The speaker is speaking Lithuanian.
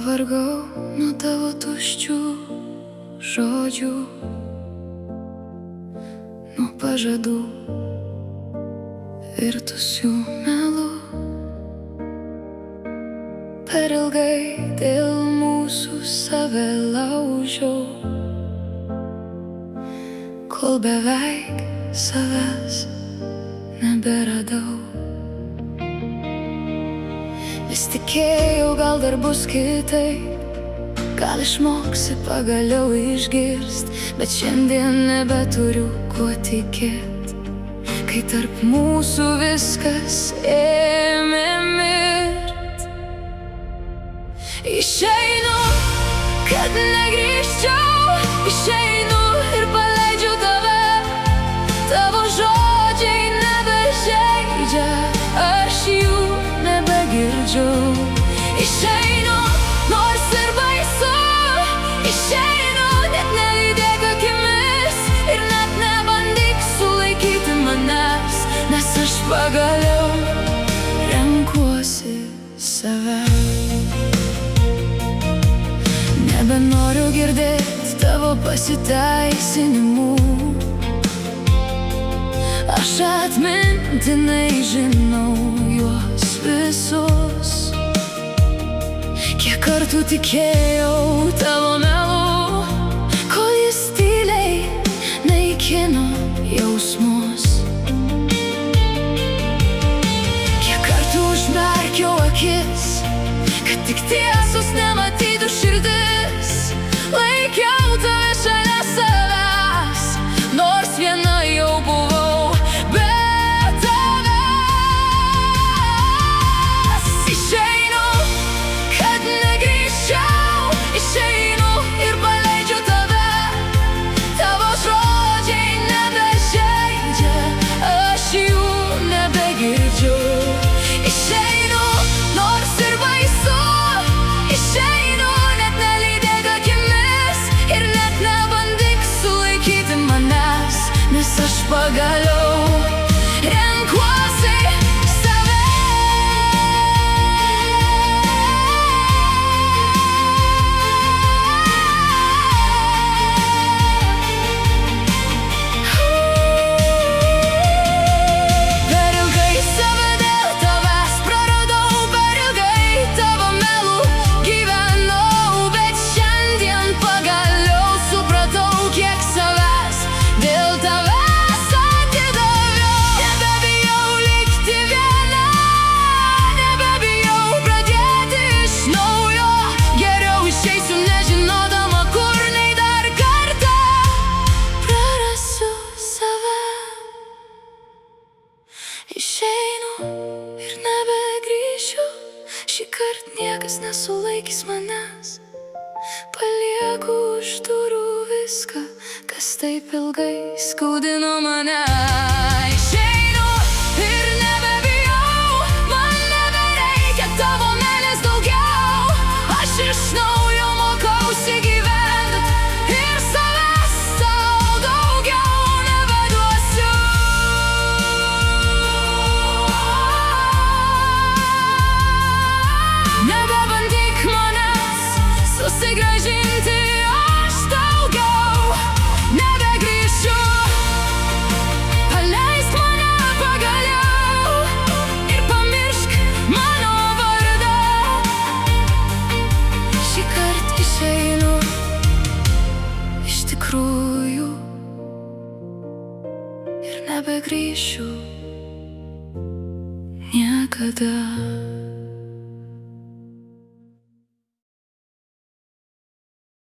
Pavargau nuo tavo tuščių žodžių, nuo pažadų virtusių melų. Per ilgai dėl mūsų save laužiau, kol beveik savęs neberadau. Vis tikėjau, gal dar bus kitaip, gal išmoksi pagaliau išgirst, bet šiandien nebeturiu kuo tikėt, kai tarp mūsų viskas ėmė mirt. Išeinu, kad negrįžčiau, išeinu ir paleidžiu tave. Tavo žodžiai nebežeidžia, aš jų nebegirdžiu. Išeinu, nors ir baisu, išeinu, net nelydėk akimis ir net nebandyk sulaikyti manęs, nes aš pagaliau renkuosi save. Nebenoriu girdėti tavo pasiteisinimų, aš atmintinai žinau juos visus. Kiek kartų tikėjau tavo melu, kol jis tyliai naikino jausmus. Kiek kartų užmerkiau akis, kad tik tiesos nematytų širdis. Laikiau tave šalia savęs, nors viena jau buvau be tavęs. Išeinu, kad negrįžčiau, išeinu ir paleidžiu tave. Tavo žodžiai nebežeidžia, aš jų nebegirdžiu. Išeinu, nors ir baisu, išeinu, net nelydėk akimis ir net nebandyk sulaikyti manęs, nes aš pagaliau renkuosi save. Per ilgai save dėl tavęs praradau, per ilgai tavo melų gyvenau, bet šiandien pagaliau supratau, kiek savęs dėl tavęs atidaviau. Nebebijau likti viena, nebebijau pradėti iš naujo. Geriau išeisiu nežinodama kur, nei dar kartą prarasiu save. Išeinu ir nebegrįšiu, šįkart niekas nesulaikys manęs. Palieku už durų viską, kas taip ilgai skaudino mane. Išeinu ir nebebijau, man nebereikia tavo meilės daugiau. Aš iš naujo mokausi gyventi ir savęs sau daugiau nebeduosiu. Nebebandyk manęs susigrąžinti, aš daugiau nebegrįšiu. Paleisk mane pagaliau ir pamiršk mano vardą. Šįkart išeinu iš tikrųjų ir nebegrįšiu niekada.